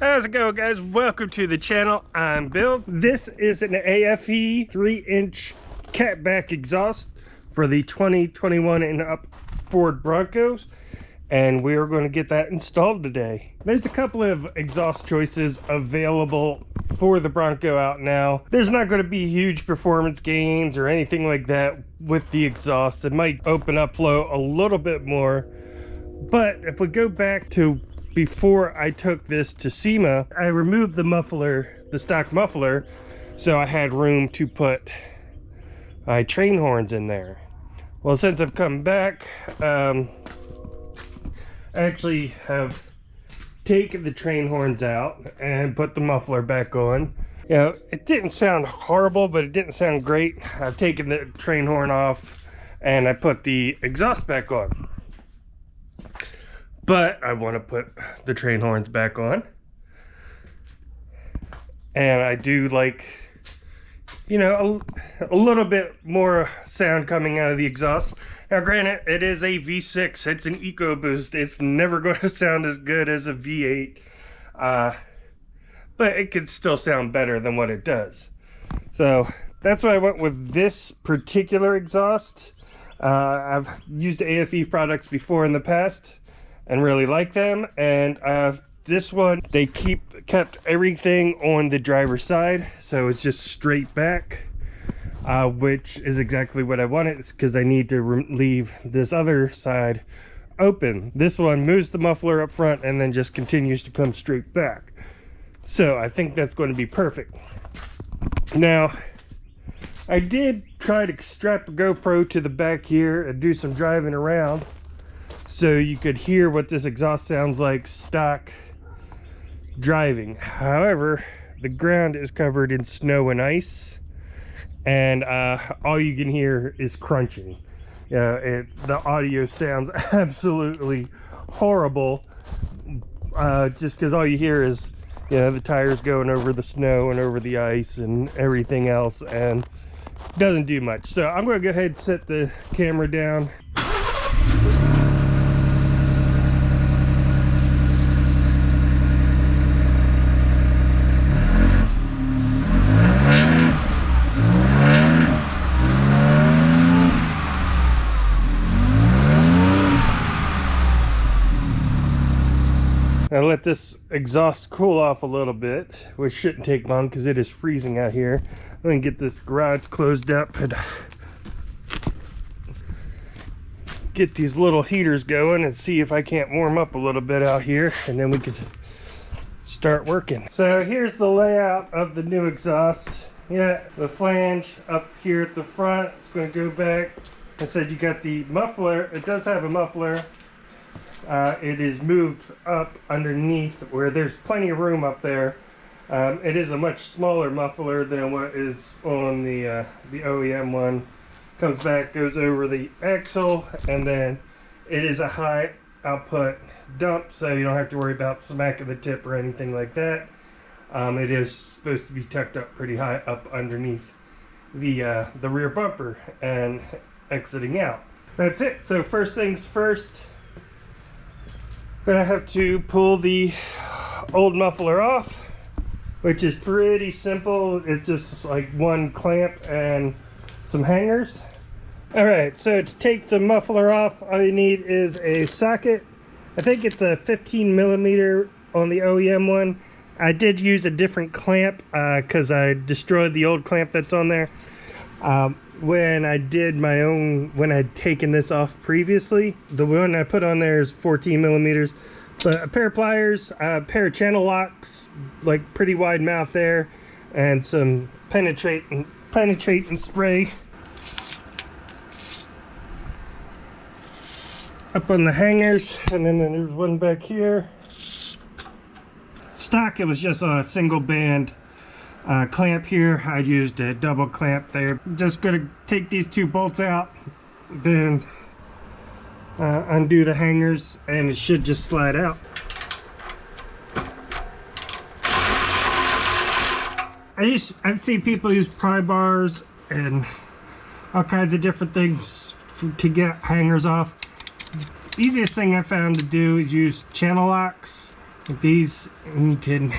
How's it going, guys? Welcome to the channel. I'm Bill. This is an AFE 3-inch catback exhaust for the 2021 and up Ford Broncos, and we are going to get that installed today. There's a couple of exhaust choices available for the Bronco out now. There's not going to be huge performance gains or anything like that with the exhaust. It might open up flow a little bit more, but if we go back to before I took this to SEMA, I removed the muffler, the stock muffler, so I had room to put my train horns in there. Well, since I've come back, I actually have taken the train horns out and put the muffler back on. You know, it didn't sound horrible, but it didn't sound great. I've taken the train horn off and I put the exhaust back on. But I want to put the train horns back on. And I do like, you know, a little bit more sound coming out of the exhaust. Now granted, it is a V6, it's an EcoBoost. It's never going to sound as good as a V8. But it could still sound better than what it does. So that's why I went with this particular exhaust. I've used AFE products before in the past and really like them, and this one, they kept everything on the driver's side, so it's just straight back, which is exactly what I wanted, because I need to leave this other side open. This one moves the muffler up front and then just continues to come straight back, so I think that's going to be perfect. Now, I did try to strap a GoPro to the back here and do some driving around, so you could hear what this exhaust sounds like stock driving. However, the ground is covered in snow and ice, and all you can hear is crunching. You know, the audio sounds absolutely horrible, just because all you hear is, you know, the tires going over the snow and over the ice and everything else, and it doesn't do much. So I'm going to go ahead and set the camera down. Now let this exhaust cool off a little bit, which shouldn't take long because it is freezing out here. I'm going to get this garage closed up and get these little heaters going and see if I can't warm up a little bit out here, and then we can start working. So here's the layout of the new exhaust. Yeah, the flange up here at the front, it's going to go back. I said you got the muffler. It does have a muffler. It is moved up underneath where there's plenty of room up there. It is a much smaller muffler than what is on the OEM one. Comes back, goes over the axle, and then it is a high output dump, so you don't have to worry about smacking the tip or anything like that. It is supposed to be tucked up pretty high up underneath the rear bumper and exiting out. That's it. So first things first, gonna have to pull the old muffler off, which is pretty simple. It's just like one clamp and some hangers. All right, so to take the muffler off, all you need is a socket. I think it's a 15 millimeter on the OEM one. I did use a different clamp because I destroyed the old clamp that's on there. When I did my own, when I'd taken this off previously, the one I put on there is 14 millimeters. But a pair of pliers, a pair of channel locks, like pretty wide mouth there, and some penetrate and spray up on the hangers, and then there's one back here. Stock, it was just a single band clamp here. I used a double clamp there. Just gonna take these two bolts out, then undo the hangers, and it should just slide out. I've seen people use pry bars and all kinds of different things to get hangers off. Easiest thing I found to do is use channel locks. With these, you can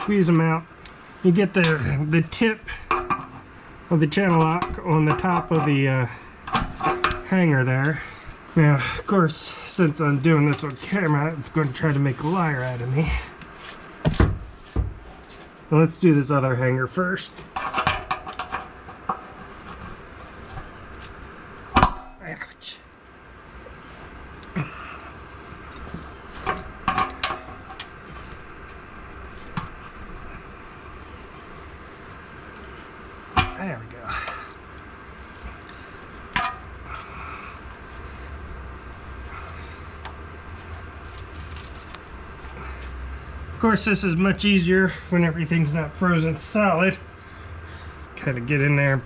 squeeze them out. You get the tip of the channel lock on the top of the hanger there. Now, of course, since I'm doing this on camera, it's going to try to make a liar out of me. Well, let's do this other hanger first. Ouch. There we go. Of course, this is much easier when everything's not frozen solid. Kind of get in there.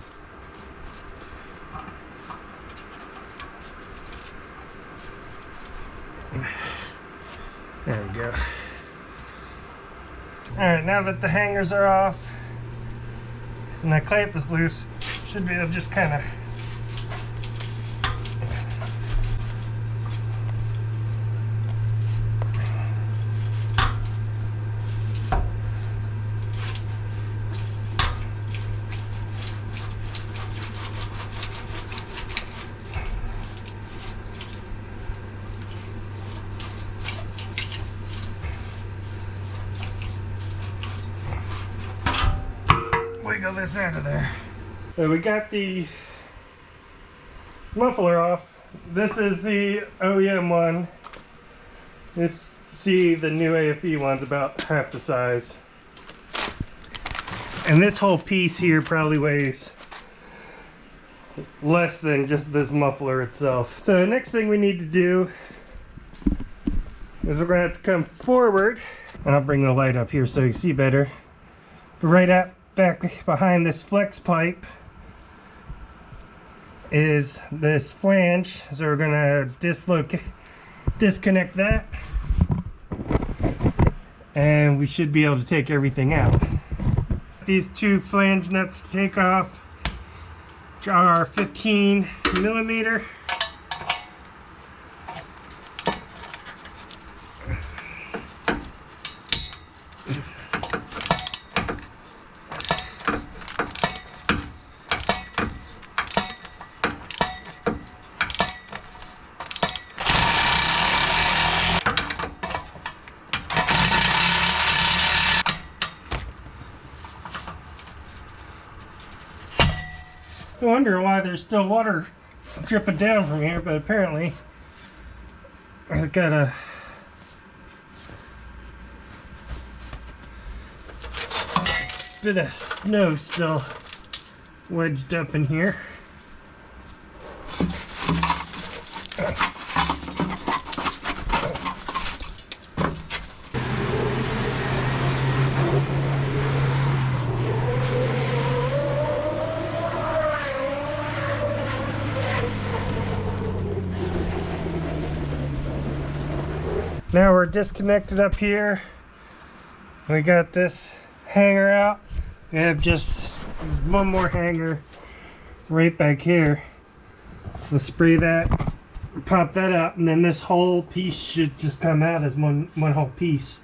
There we go. Alright, now that the hangers are off and that clamp is loose, should be able to just kind of wiggle this out of there. So we got the muffler off. This is the OEM one. You see the new AFE one's about half the size. And this whole piece here probably weighs less than just this muffler itself. So the next thing we need to do is we're going to have to come forward. I'll bring the light up here so you can see better. But right out back behind this flex pipe is this flange, so we're gonna disconnect that, and we should be able to take everything out. These two flange nuts to take off, which are 15 millimeter. I wonder why there's still water dripping down from here, but apparently I've got a bit of snow still wedged up in here. Now we're disconnected up here. We got this hanger out. We have just one more hanger right back here. We'll spray that, pop that out, and then this whole piece should just come out as one whole piece.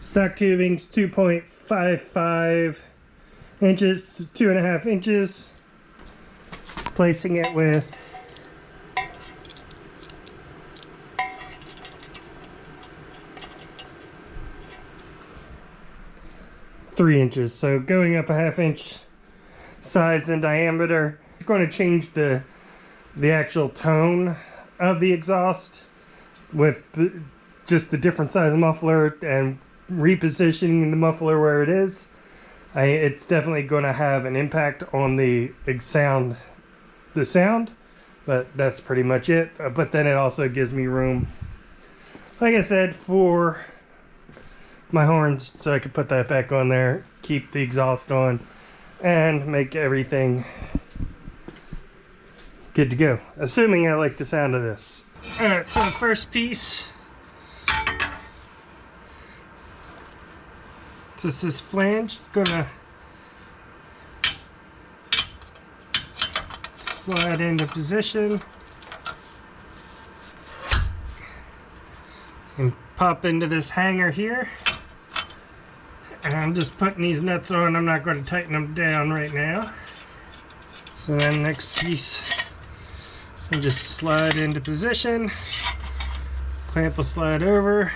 Stock tubing's 2.55 inches, 2.5 inches. Placing it with three inches. So going up a half inch size in diameter. It's going to change the actual tone of the exhaust with just the different size muffler and repositioning the muffler where it is, it's definitely going to have an impact on the sound, but that's pretty much it. But then it also gives me room, like I said, for my horns, so I could put that back on there, keep the exhaust on, and make everything good to go, assuming I like the sound of this. Alright, so the first piece, just this flange, it's gonna slide into position and pop into this hanger here. And I'm just putting these nuts on. I'm not going to tighten them down right now. So then next piece, I'll just slide into position. Clamp will slide over.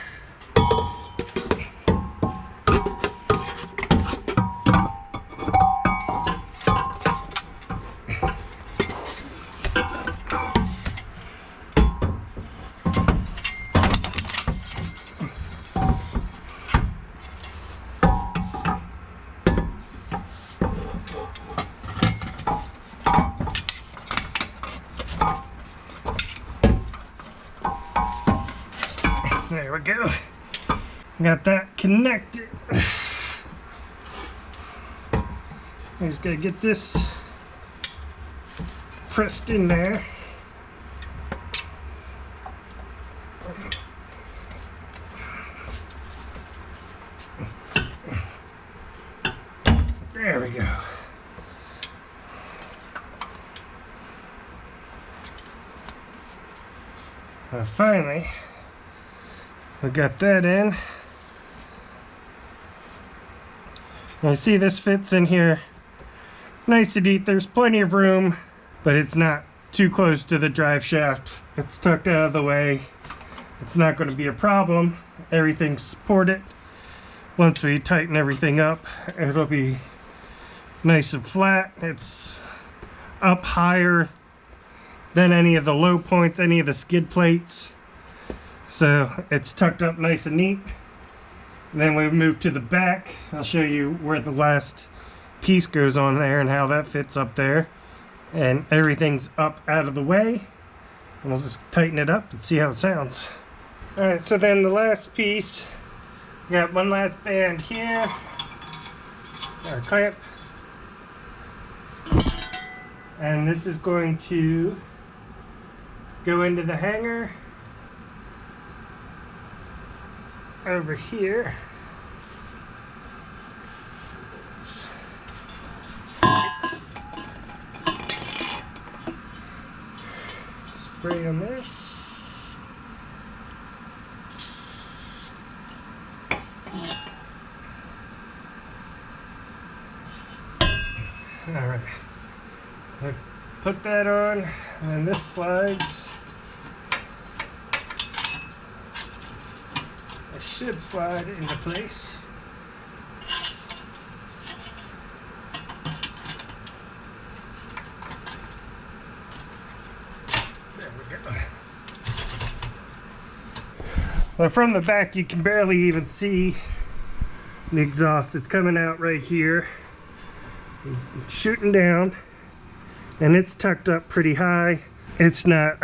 There we go. Got that connected. I just gotta get this pressed in there. There we go. Finally, we got that in. I see this fits in here nice and deep. There's plenty of room, but it's not too close to the drive shaft. It's tucked out of the way. It's not going to be a problem. Everything's supported. Once we tighten everything up, it'll be nice and flat. It's up higher than any of the low points, any of the skid plates. So it's tucked up nice and neat. And then we move to the back. I'll show you where the last piece goes on there and how that fits up there. And everything's up out of the way. And we'll just tighten it up and see how it sounds. Alright, so then the last piece, got one last band here. Our clamp. And this is going to go into the hanger over here. Spray on there. Alright. Put that on, and this slides. It should slide into place. There we go. Well, from the back you can barely even see the exhaust. It's coming out right here, shooting down. And it's tucked up pretty high. It's not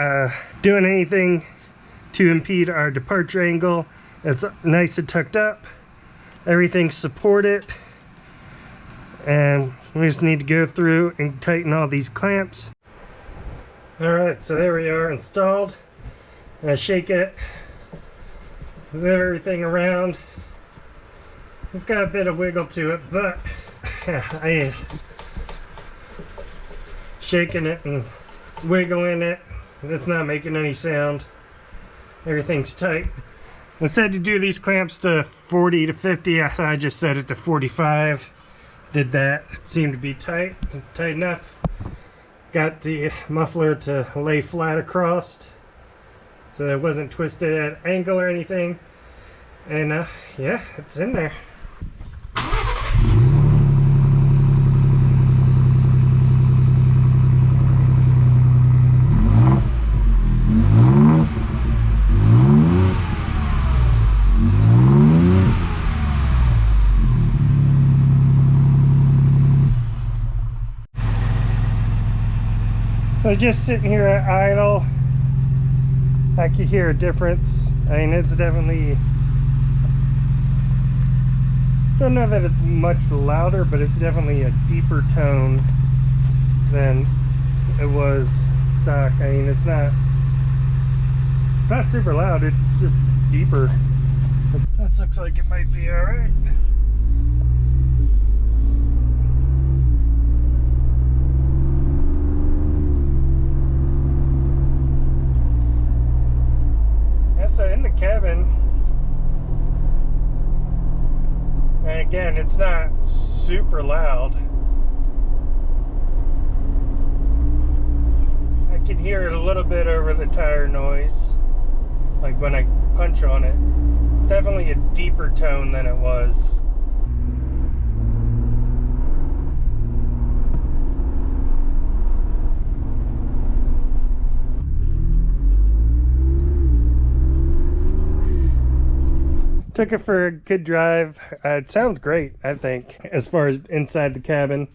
doing anything to impede our departure angle. It's nice and tucked up. Everything's supported. And we just need to go through and tighten all these clamps. Alright, so there we are installed. I shake it, move everything around. It's got a bit of wiggle to it, but I shaking it and wiggling it, it's not making any sound. Everything's tight. I said to do these clamps to 40 to 50. I just set it to 45. Did that. It seemed to be tight enough. Got the muffler to lay flat across, so it wasn't twisted at an angle or anything. And yeah, it's in there. So just sitting here at idle, I could hear a difference. I mean, it's definitely, don't know that it's much louder, but it's definitely a deeper tone than it was stock. I mean, it's not super loud, it's just deeper. This looks like it might be all right. So in the cabin, and again, it's not super loud. I can hear it a little bit over the tire noise, like when I punch on it. It's definitely a deeper tone than it was. Took it for a good drive. It sounds great, I think, as far as inside the cabin.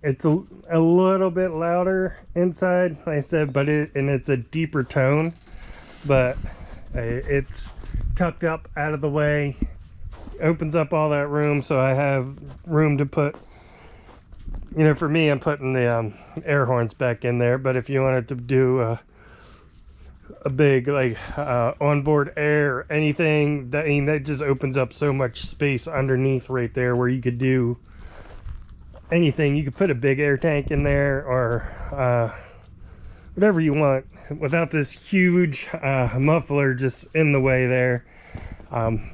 It's a little bit louder inside, like I said, but it's a deeper tone. But it's tucked up out of the way, opens up all that room, so I have room to put, you know, for me, I'm putting the air horns back in there. But if you wanted to do a big like onboard air or anything, that, I mean, that just opens up so much space underneath right there where you could do anything. You could put a big air tank in there or whatever you want without this huge muffler just in the way there,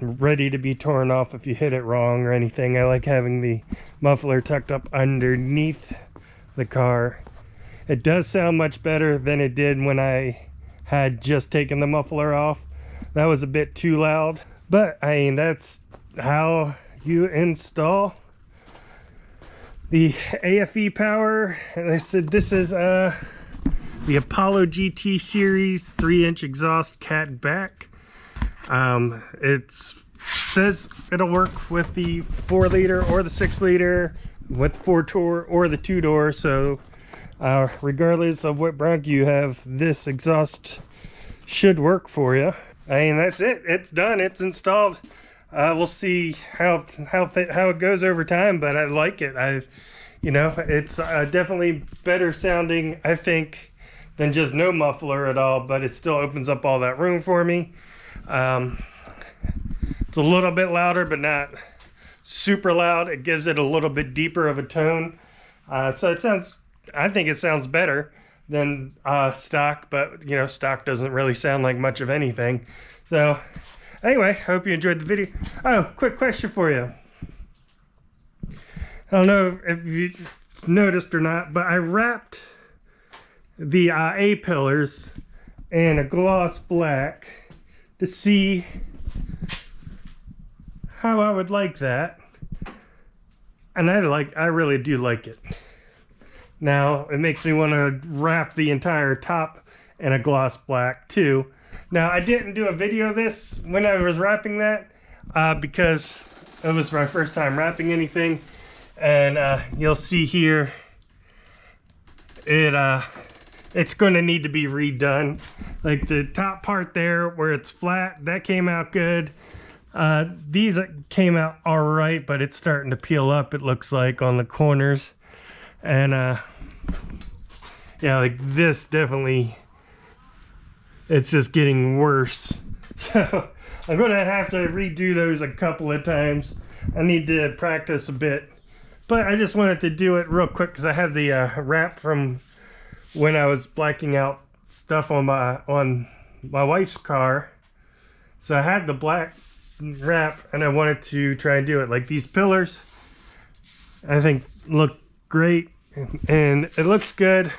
ready to be torn off if you hit it wrong or anything. I like having the muffler tucked up underneath the car. It does sound much better than it did when I had just taken the muffler off. That was a bit too loud, but I mean, that's how you install the AFE power. They said this is the Apollo GT series 3-inch exhaust cat back. It says it'll work with the 4-liter or the 6-liter, with 4-door or the 2-door. So regardless of what Bronco you have, this exhaust should work for you. I mean, that's it. It's done. It's installed. We'll see how it goes over time, but I like it. You know, it's definitely better sounding, I think, than just no muffler at all. But it still opens up all that room for me. It's a little bit louder, but not super loud. It gives it a little bit deeper of a tone. So it sounds, I think it sounds better than stock, but you know, stock doesn't really sound like much of anything. So anyway, hope you enjoyed the video. Oh, quick question for you. I don't know if you noticed or not, but I wrapped the A pillars in a gloss black to see how I would like that, and I really do like it. Now it makes me want to wrap the entire top in a gloss black too. Now I didn't do a video of this when I was wrapping that because it was my first time wrapping anything, and you'll see here it's going to need to be redone. Like the top part there where it's flat, that came out good. These came out all right, but it's starting to peel up, it looks like, on the corners. And yeah, like this definitely, it's just getting worse. So I'm gonna have to redo those a couple of times. I need to practice a bit, but I just wanted to do it real quick because I had the wrap from when I was blacking out stuff on my wife's car. So I had the black wrap and I wanted to try and do it. Like these pillars, I think look great, and it looks good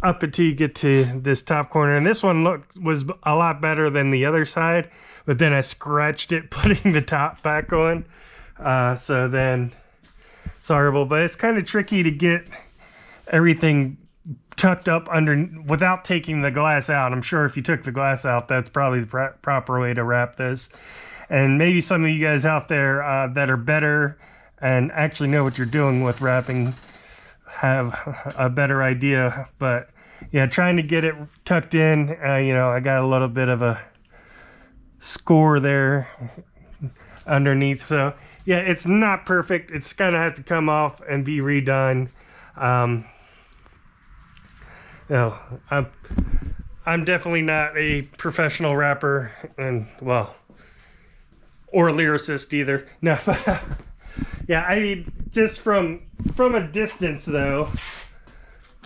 up until you get to this top corner. And this one was a lot better than the other side, but then I scratched it putting the top back on. So then it's horrible, but it's kind of tricky to get everything tucked up under without taking the glass out. I'm sure if you took the glass out, that's probably the proper way to wrap this. And maybe some of you guys out there that are better and actually know what you're doing with wrapping have a better idea. But yeah, trying to get it tucked in, you know, I got a little bit of a score there underneath. So yeah, it's not perfect. It's gonna have to come off and be redone. You know, I'm definitely not a professional rapper, and well, or lyricist either. No, yeah, I mean, just from a distance though,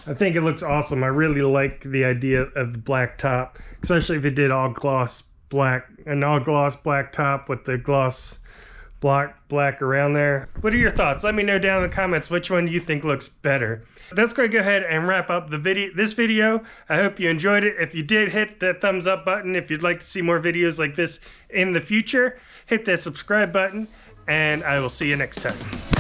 I think it looks awesome. I really like the idea of the black top, especially if it did all gloss black, an all gloss black top with the gloss black around there. What are your thoughts? Let me know down in the comments which one you think looks better. That's going to go ahead and wrap up this video. I hope you enjoyed it. If you did, hit that thumbs up button. If you'd like to see more videos like this in the future, hit that subscribe button, and I will see you next time.